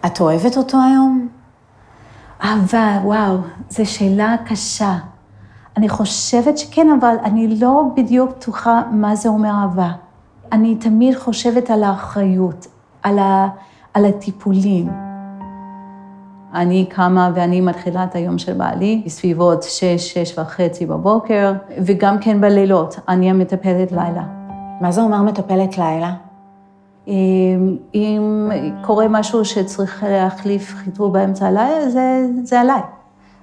את אוהבת אותו היום? אהבה, וואו, זו שאלה קשה. אני חושבת שכן, אבל אני לא בדיוק בטוחה מה זה אומר אהבה. אני תמיד חושבת על האחריות, על הטיפולים. אני קמה ואני מתחילה את היום של בעלי, בסביבות 6:30 בבוקר, וגם כן בלילות, אני המטפלת לילה. מה זה אומר מטפלת לילה? אם קורה משהו שצריך להחליף חיתול באמצע הלילה, זה עליי.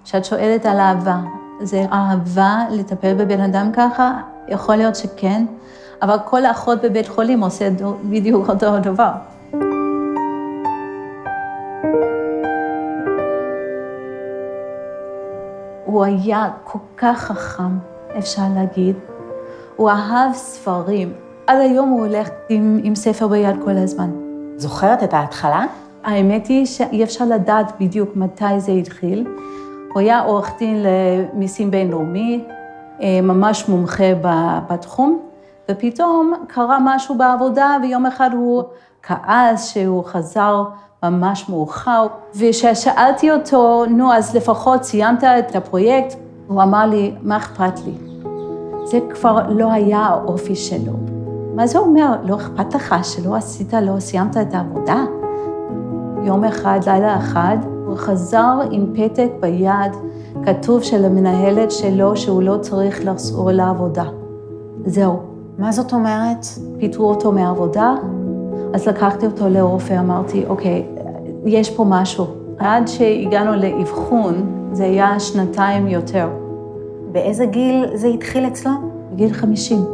כשאת שואלת על אהבה, זה אהבה לטפל בבן אדם ככה? יכול להיות שכן, אבל כל האחות בבית חולים עושה בדיוק אותו דבר. הוא היה כל כך חכם, אפשר להגיד. הוא אהב ספרים. עד היום הוא הולך עם ספר ביד כל הזמן. זוכרת את ההתחלה? האמת היא שאי אפשר לדעת בדיוק מתי זה התחיל. הוא היה עורך דין למיסים בינלאומי, ממש מומחה בתחום, ופתאום קרה משהו בעבודה, ויום אחד הוא כעס שהוא חזר ממש מאוחר. וכששאלתי אותו, נו, אז לפחות סיימת את הפרויקט, הוא אמר לי, מה אכפת לי? זה כבר לא היה האופי שלו. מה זה אומר? לא אכפת לך שלא עשית, לא סיימת את העבודה? יום אחד, לילה אחד, הוא חזר עם פתק ביד, כתוב של המנהלת שלו שהוא לא צריך לחזור לעבודה. זהו. מה זאת אומרת? פיטרו אותו מהעבודה, אז לקחתי אותו לרופא, אמרתי, אוקיי, יש פה משהו. עד שהגענו לאבחון, זה היה 2 יותר. באיזה גיל זה התחיל אצלו? בגיל 50.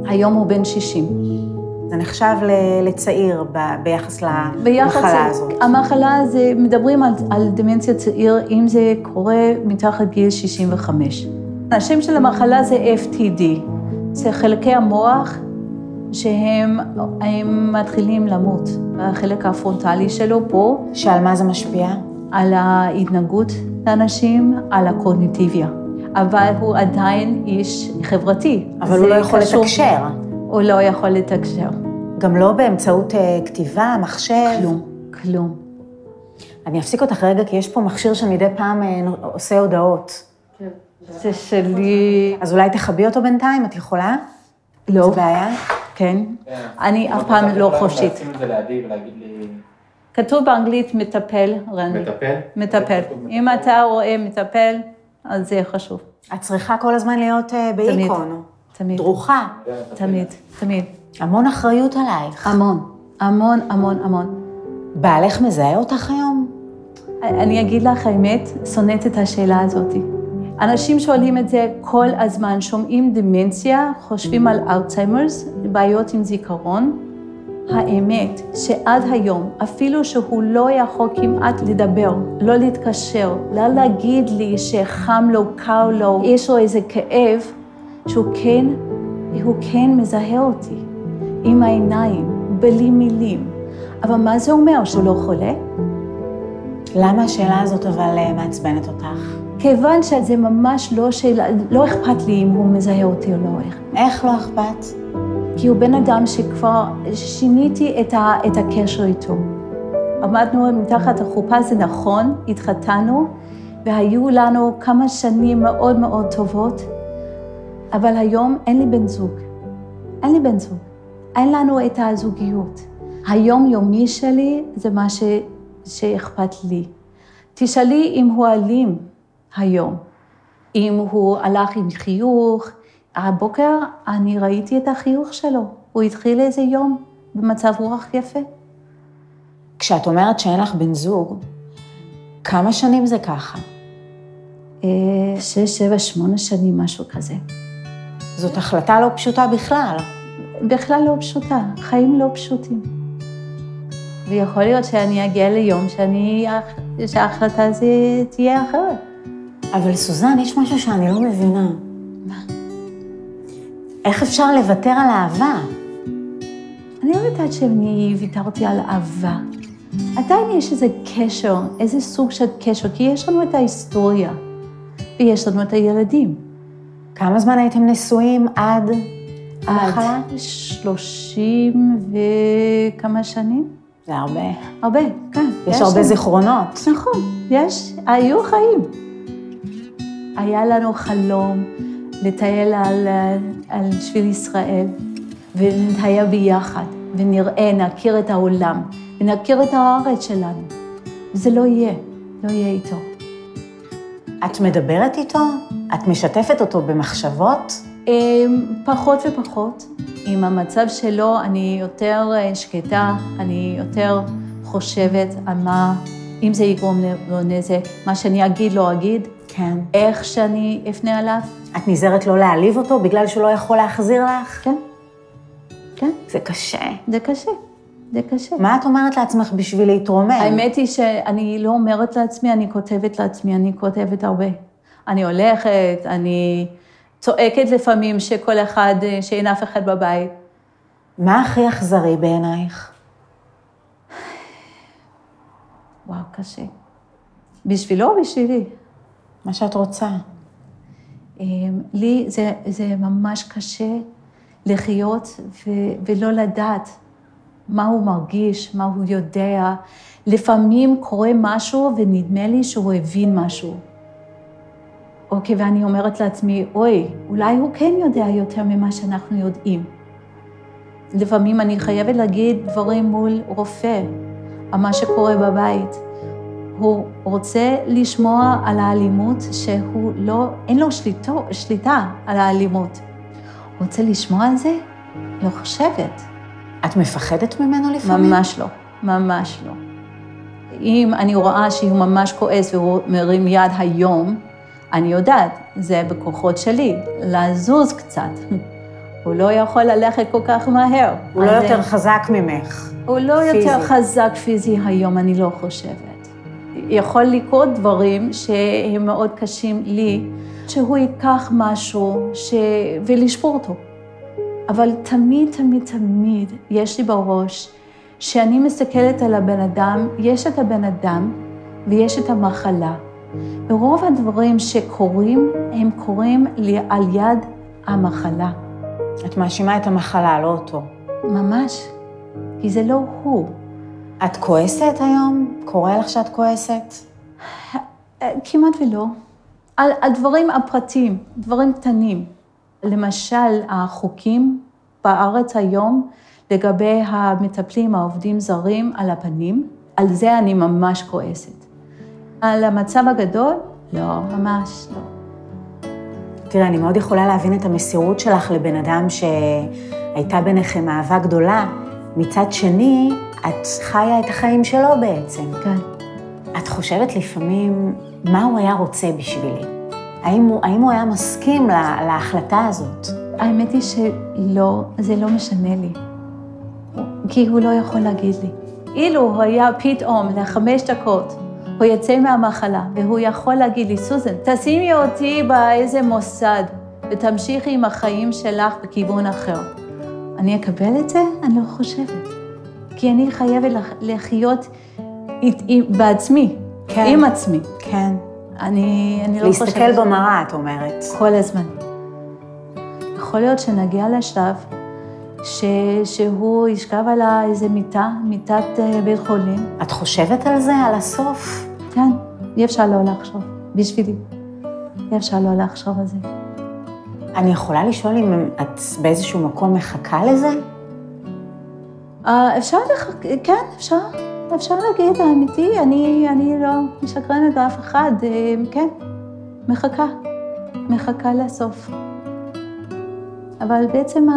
היום הוא בן 60. זה נחשב לצעיר ביחס למחלה הזאת. המחלה זה, מדברים על דמנציה צעיר, אם זה קורה מתחת גיל 65. השם של המחלה זה FTD. זה חלקי המוח שהם מתחילים למות. החלק הפרונטלי שלו פה. שעל מה זה משפיע? על ההתנהגות לאנשים, על הקוגניטיביה. אבל הוא עדיין איש חברתי. אבל הוא לא יכול לתקשר. הוא לא יכול לתקשר. גם לא באמצעות כתיבה, מחשב? כלום. אני אפסיק אותך רגע, כי יש פה מכשיר שמדי פעם עושה הודעות. כן. זה שלי. אז אולי תחבי אותו בינתיים, את יכולה? לא. זה בעיה? כן. אני אף פעם לא חושית. לשים את זה לידי ולהגיד לי... כתוב באנגלית מטפל, רני. מטפל? מטפל. אם אתה רואה מטפל, אז זה חשוב. את צריכה כל הזמן להיות באיקון. תמיד. דרוכה. תמיד. המון אחריות עלייך. המון. בעלך מזהה אותך היום? אני אגיד לך האמת, שונאת את השאלה הזאת. אנשים שואלים את זה כל הזמן, שומעים דמנציה, חושבים על אלצהיימרס, בעיות עם זיכרון. האמת שעד היום, אפילו שהוא לא יכול כמעט לדבר, לא להתקשר, לא להגיד לי שחם לו, קר לו, יש לו איזה כאב, שהוא כן מזהה אותי, עם העיניים, בלי מילים. אבל מה זה אומר? שהוא לא חולה? למה השאלה הזאת אבל מעצבנת אותך? כיוון שזה ממש לא שאלה, לא אכפת לי אם הוא מזהה אותי או לא. איך לא אכפת? כי הוא בן אדם שכבר שיניתי את הקשר איתו. עמדנו מתחת החופה, זה נכון, התחתנו, והיו לנו כמה שנים מאוד מאוד טובות, אבל היום אין לי בן זוג. אין לנו את הזוגיות. היום-יומי שלי זה מה שאכפת לי. תשאלי אם הוא אלים היום, אם הוא הלך עם חיוך. הבוקר אני ראיתי את החיוך שלו. הוא התחיל איזה יום במצב רוח יפה. כשאת אומרת שאין לך בן זוג, כמה שנים זה ככה? 6, 7, 8 שנים, משהו כזה. זאת החלטה לא פשוטה בכלל. בכלל לא פשוטה, חיים לא פשוטים. ויכול להיות שאני אגיע ליום שההחלטה הזו תהיה אחרת. אבל סוזן, יש משהו שאני לא מבינה. מה? איך אפשר לוותר על אהבה? אני לא יודעת שאני ויתרתי על אהבה. עדיין יש איזה קשר, איזה סוג של קשר, כי יש לנו את ההיסטוריה, ויש לנו את הילדים. כמה זמן הייתם נשואים עד המחלה? 30 וכמה שנים. זה הרבה. הרבה, כן. יש הרבה זיכרונות. נכון, היו חיים. היה לנו חלום לטייל על שביל ישראל, ונטייל ביחד, ונראה, נכיר את העולם, ונכיר את הארץ שלנו. וזה לא יהיה איתו. את מדברת איתו? את משתפת אותו במחשבות? פחות ופחות. עם המצב שלו אני יותר שקטה, אני יותר חושבת על מה, אם זה יגרום לו נזק, מה שאני אגיד לא אגיד, כן. איך שאני אפנה עליו. את נזהרת לא להעליב אותו בגלל שהוא לא יכול להחזיר לך? כן, כן. זה קשה. זה קשה, זה קשה. מה את אומרת לעצמך בשביל להתרומם? האמת היא שאני לא אומרת לעצמי, אני כותבת לעצמי, אני כותבת הרבה. אני הולכת, אני צועקת לפעמים שכל אחד, שאין אף אחד בבית. מה הכי אכזרי בעינייך? וואו, קשה. בשבילו או בשבילי? מה שאת רוצה. לי זה ממש קשה לחיות ולא לדעת מה הוא מרגיש, מה הוא יודע. לפעמים קורה משהו ונדמה לי שהוא הבין משהו. אוקיי, ואני אומרת לעצמי, אוי, אולי הוא כן יודע יותר ממה שאנחנו יודעים. לפעמים אני חייבת להגיד דברים מול רופא, על מה שקורה בבית. הוא רוצה לשמוע על האלימות שהוא לא, אין לו שליטה על האלימות. הוא רוצה לשמוע על זה? לא חושבת. את מפחדת ממנו לפעמים? ממש לא, ממש לא. אם אני רואה שהוא ממש כועס והוא מרים יד היום, אני יודעת, זה בכוחות שלי, לזוז קצת. הוא לא יכול ללכת כל כך מהר. הוא לא יותר חזק ממך. הוא לא יותר חזק פיזי היום, אני לא חושבת. יכול לקרות דברים שהם מאוד קשים לי, שהוא ייקח משהו ולשבור אותו. אבל תמיד יש לי בראש שאני מסתכלת על הבן אדם, יש את הבן אדם ויש את המחלה. ורוב הדברים שקורים, הם קורים לי על יד המחלה. את מאשימה את המחלה, לא אותו. ממש, כי זה לא הוא. את כועסת היום? קורה לך שאת כועסת? כמעט ולא. על דברים הפרטיים, דברים קטנים. למשל, החוקים בארץ היום, לגבי המטפלים, העובדים זרים על הפנים, על זה אני ממש כועסת. על המצב הגדול? לא, ממש לא. תראה, אני מאוד יכולה להבין את המסירות שלך לבן אדם שהייתה ביניכם אהבה גדולה. מצד שני, את חיה את החיים שלו בעצם. כן. את חושבת לפעמים מה הוא היה רוצה בשבילי? האם הוא היה מסכים להחלטה הזאת? האמת היא שלא, זה לא משנה לי. כי הוא לא יכול להגיד לי. אילו הוא היה פתאום ל5 דקות, הוא יצא מהמחלה, והוא יכול להגיד לי, סוזן, תשימי אותי באיזה מוסד, ותמשיכי עם החיים שלך בכיוון אחר. אני אקבל את זה? אני לא חושבת. כי אני חייבת לחיות בעצמי, כן. עם עצמי. כן. אני לא חושבת. להסתכל במראה, את אומרת. כל הזמן. יכול להיות שנגיע לשלב שהוא ישכב על איזה מיטת בית חולים. את חושבת על זה, על הסוף? כן, אי אפשר לא לחשוב, בשבילי. אי אפשר לא לחשוב על זה. אני יכולה לשאול אם את באיזשהו מקום מחכה לזה? כן, אפשר להגיד, האמיתי, אני לא משקרנת לאף אחד, כן, מחכה לסוף. אבל בעצם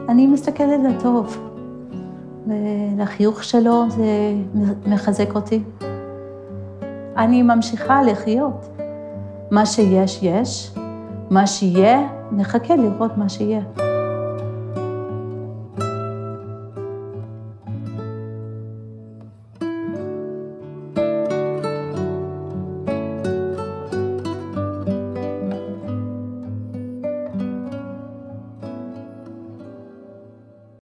אני מסתכלת לטוב, ולחיוך שלו זה מחזק אותי. אני ממשיכה לחיות. מה שיש, יש. מה שיהיה, נחכה לראות מה שיהיה.